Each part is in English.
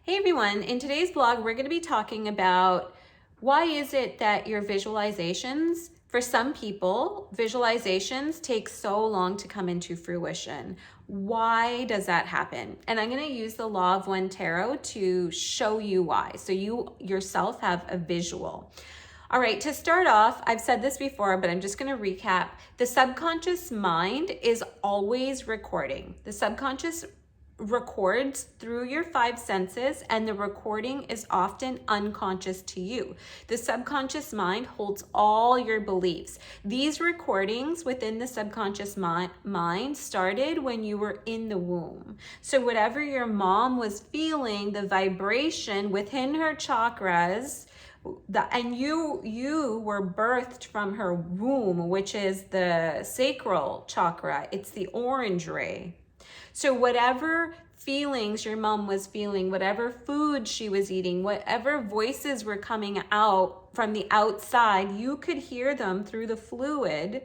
Hey everyone, in today's blog, we're going to be talking about why is it that your visualizations, for some people, visualizations take so long to come into fruition. Why does that happen? And I'm going to use the Law of One Tarot to show you why, so you yourself have a visual. All right, to start off, I've said this before, but I'm just going to recap. The subconscious mind is always recording. The subconscious records through your five senses, and the recording is often unconscious to you. The subconscious mind holds all your beliefs. These recordings within the subconscious mind started when you were in the womb. So whatever your mom was feeling, the vibration within her chakras, and you were birthed from her womb, which is the sacral chakra. It's the orange ray. So whatever feelings your mom was feeling, whatever food she was eating, whatever voices were coming out from the outside, you could hear them through the fluid,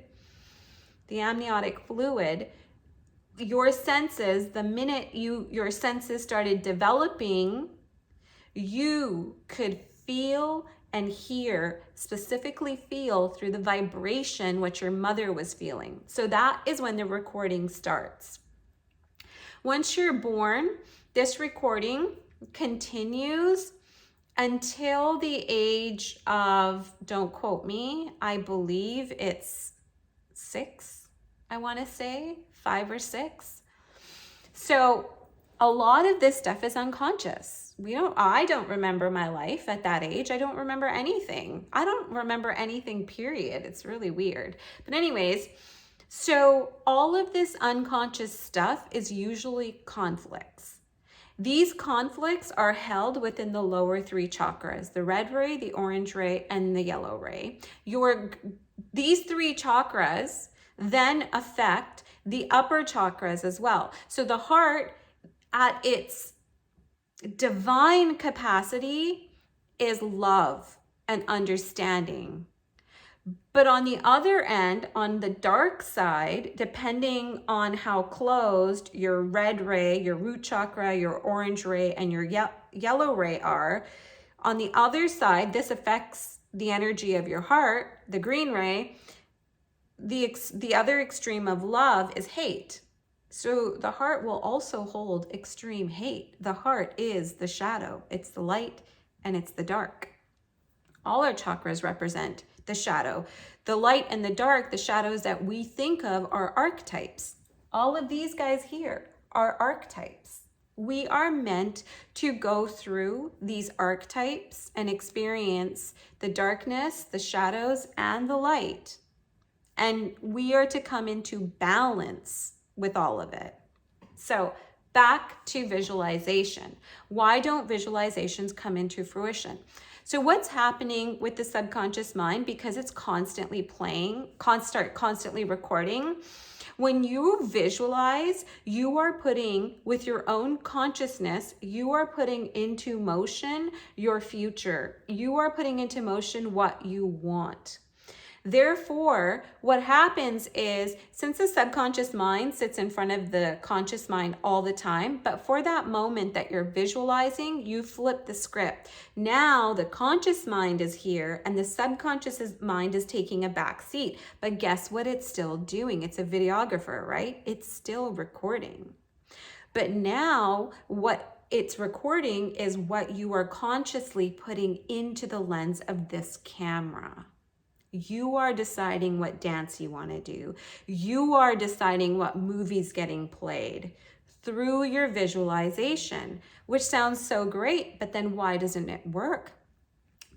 the amniotic fluid. Your senses, the minute your senses started developing, you could feel and hear, specifically feel through the vibration what your mother was feeling. So that is when the recording starts. Once you're born, this recording continues until the age of, don't quote me, I believe it's 6, I want to say 5 or 6. So a lot of this stuff is unconscious. I don't remember my life at that age. I don't remember anything. I don't remember anything, period. It's really weird. But anyways, so all of this unconscious stuff is usually conflicts. These conflicts are held within the lower 3 chakras, the red ray, the orange ray, and the yellow ray. These 3 chakras then affect the upper chakras as well. So the heart, at its divine capacity, is love and understanding. But on the other end, on the dark side, depending on how closed your red ray, your root chakra, your orange ray, and your yellow ray are, on the other side, this affects the energy of your heart, the green ray. The other extreme of love is hate. So the heart will also hold extreme hate. The heart is the shadow. It's the light and it's the dark. All our chakras represent the shadow. The light and the dark, the shadows that we think of, are archetypes. All of these guys here are archetypes. We are meant to go through these archetypes and experience the darkness, the shadows, and the light. And we are to come into balance with all of it. So back to visualization. Why don't visualizations come into fruition? So what's happening with the subconscious mind, because it's constantly playing, constantly recording, when you visualize, you are putting, with your own consciousness, you are putting into motion your future. You are putting into motion what you want. Therefore, what happens is, since the subconscious mind sits in front of the conscious mind all the time, but for that moment that you're visualizing, you flip the script. Now the conscious mind is here and the subconscious mind is taking a back seat. But guess what it's still doing? It's a videographer, right? It's still recording. But now what it's recording is what you are consciously putting into the lens of this camera. You are deciding what dance you want to do. You are deciding what movie's getting played through your visualization, which sounds so great, but then why doesn't it work?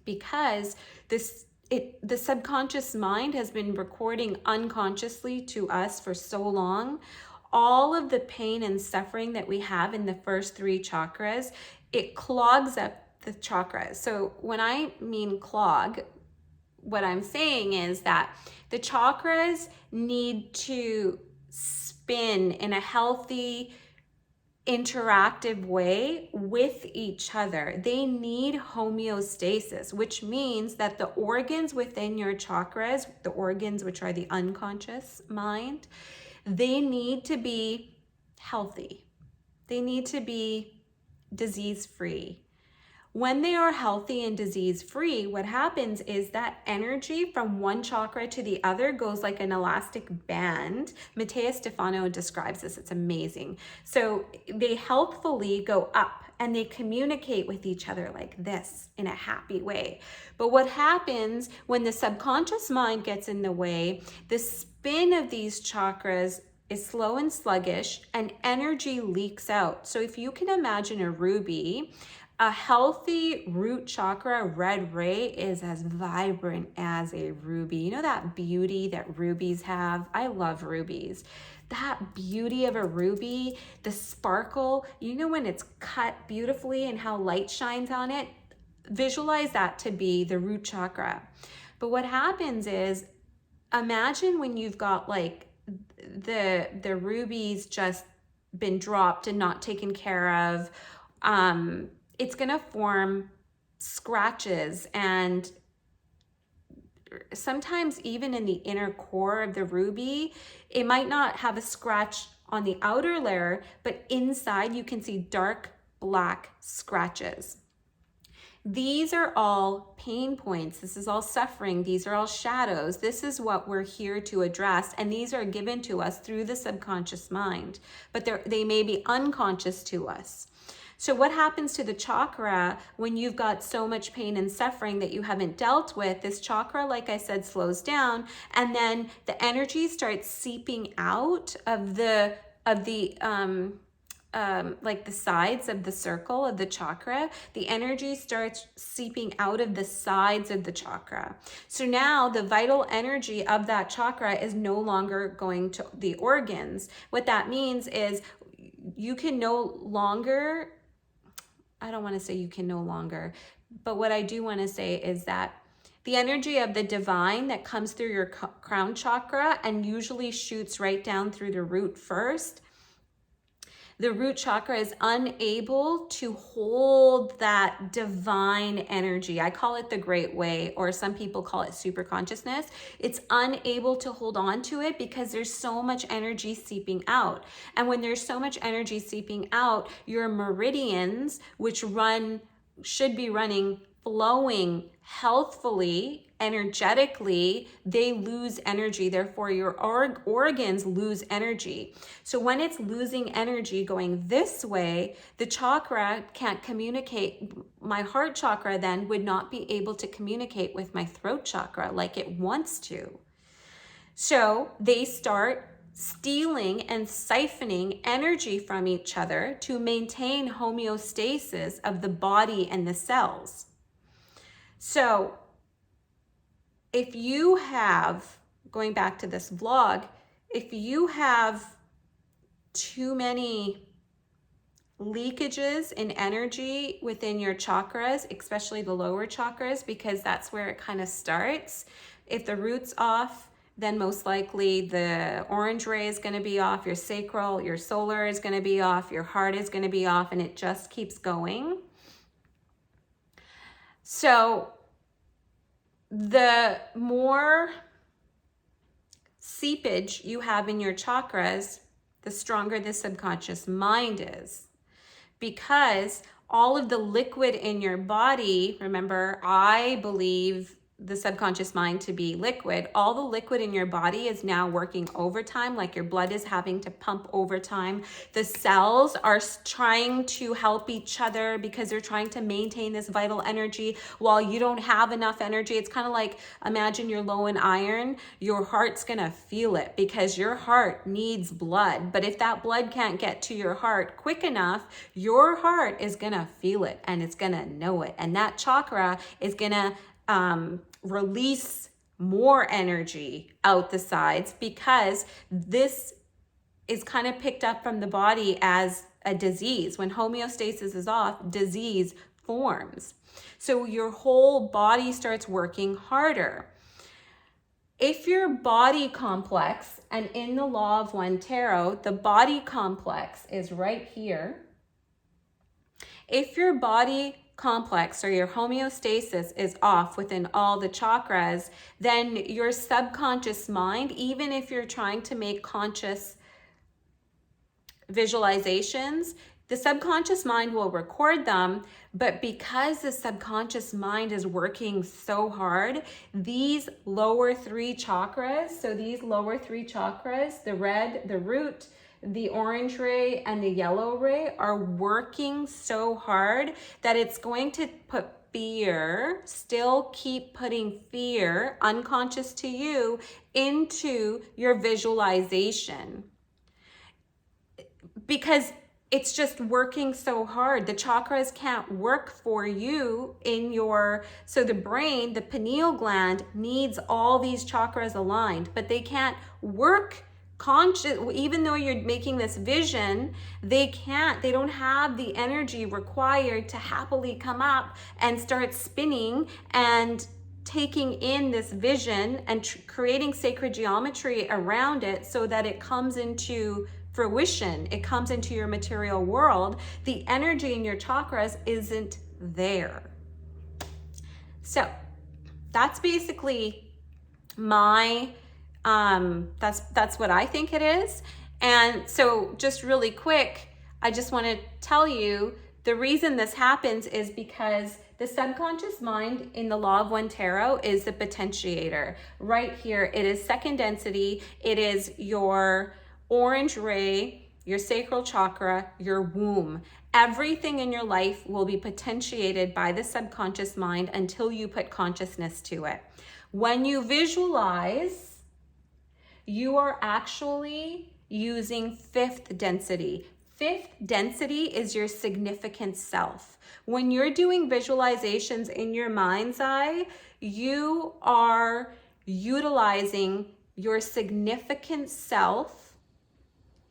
Because the subconscious mind has been recording unconsciously to us for so long. All of the pain and suffering that we have in the first 3 chakras, it clogs up the chakras. So when I mean clog, what I'm saying is that the chakras need to spin in a healthy, interactive way with each other. They need homeostasis, which means that the organs within your chakras, the organs which are the unconscious mind, they need to be healthy. They need to be disease-free. When they are healthy and disease-free, what happens is that energy from one chakra to the other goes like an elastic band. Matteo Stefano describes this, it's amazing. So they healthfully go up and they communicate with each other like this in a happy way. But what happens when the subconscious mind gets in the way, the spin of these chakras is slow and sluggish and energy leaks out. So if you can imagine a ruby, a healthy root chakra red ray is as vibrant as a ruby. You know that beauty that rubies have? I love rubies. That beauty of a ruby, the sparkle, you know when it's cut beautifully and how light shines on it? Visualize that to be the root chakra. But what happens is, imagine when you've got like the rubies just been dropped and not taken care of. It's gonna form scratches, and sometimes even in the inner core of the ruby, it might not have a scratch on the outer layer, but inside you can see dark black scratches. These are all pain points. This is all suffering. These are all shadows. This is what we're here to address. And these are given to us through the subconscious mind, but they may be unconscious to us. So what happens to the chakra when you've got so much pain and suffering that you haven't dealt with? This chakra, like I said, slows down, and then the energy starts seeping out of like the sides of the circle of the chakra. The energy starts seeping out of the sides of the chakra. So now the vital energy of that chakra is no longer going to the organs. What that means is you can no longer, I don't want to say you can no longer, but what I do want to say is that the energy of the divine that comes through your crown chakra and usually shoots right down through the root first, the root chakra is unable to hold that divine energy. I call it the great way, or some people call it super consciousness. It's unable to hold on to it because there's so much energy seeping out. And when there's so much energy seeping out, your meridians, which should be running, flowing healthfully, energetically, they lose energy. Therefore, your organs lose energy. So when it's losing energy going this way, the chakra can't communicate. My heart chakra then would not be able to communicate with my throat chakra like it wants to. So they start stealing and siphoning energy from each other to maintain homeostasis of the body and the cells. So if you have, going back to this vlog, if you have too many leakages in energy within your chakras, especially the lower chakras, because that's where it kind of starts. If the root's off, then most likely the orange ray is going to be off, your sacral, your solar is going to be off, your heart is going to be off, and it just keeps going. So the more seepage you have in your chakras, the stronger the subconscious mind is. Because all of the liquid in your body, remember, I believe the subconscious mind to be liquid. All the liquid in your body is now working overtime, like your blood is having to pump overtime. The cells are trying to help each other because they're trying to maintain this vital energy while you don't have enough energy. It's kind of like, imagine you're low in iron, your heart's gonna feel it because your heart needs blood. But if that blood can't get to your heart quick enough, your heart is gonna feel it and it's gonna know it. And that chakra is gonna release more energy out the sides because this is kind of picked up from the body as a disease. When homeostasis is off, disease forms. So your whole body starts working harder. If your body complex, and in the Law of One Tarot, the body complex is right here. If your body complex or your homeostasis is off within all the chakras, then your subconscious mind, even if you're trying to make conscious visualizations, The subconscious mind will record them, but because the subconscious mind is working so hard, these lower 3 chakras, so these lower 3 chakras, the red, the root, the orange ray, and the yellow ray are working so hard that it's going to put fear, still keep putting fear, unconscious to you, into your visualization. Because it's just working so hard. The chakras can't work for you so the brain, the pineal gland needs all these chakras aligned, but they can't work conscious. Even though you're making this vision, they don't have the energy required to happily come up and start spinning and taking in this vision and creating sacred geometry around it so that it comes into fruition, it comes into your material world. The energy in your chakras isn't there. So that's basically that's what I think it is. And so just really quick, I just want to tell you the reason this happens is because the subconscious mind in the Law of One Tarot is the potentiator. Right here, it is second density. It is your orange ray, your sacral chakra, your womb. Everything in your life will be potentiated by the subconscious mind until you put consciousness to it. When you visualize, you are actually using 5th density. 5th density is your significant self. When you're doing visualizations in your mind's eye, you are utilizing your significant self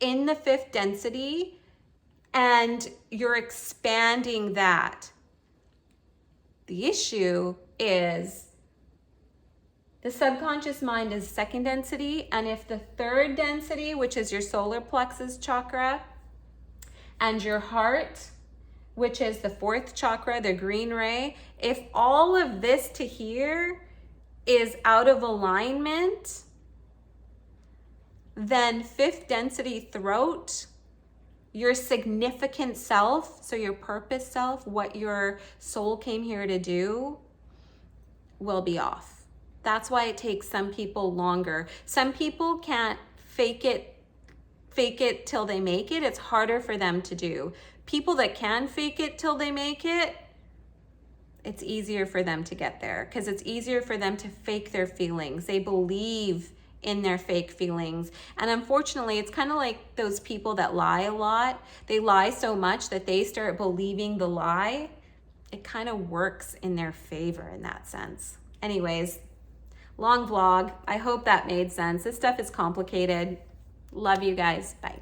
in the 5th density, and you're expanding that. The issue is the subconscious mind is 2nd density, and if the 3rd density, which is your solar plexus chakra, and your heart, which is the 4th chakra, the green ray, if all of this to here is out of alignment, then 5th density throat, your significant self, so your purpose self, what your soul came here to do, will be off. That's why it takes some people longer. Some people can't fake it till they make it. It's harder for them to do. People that can fake it till they make it, it's easier for them to get there because it's easier for them to fake their feelings. They believe in their fake feelings. And unfortunately, it's kind of like those people that lie a lot. They lie so much that they start believing the lie. It kind of works in their favor in that sense. Anyways, long vlog. I hope that made sense. This stuff is complicated. Love you guys. Bye.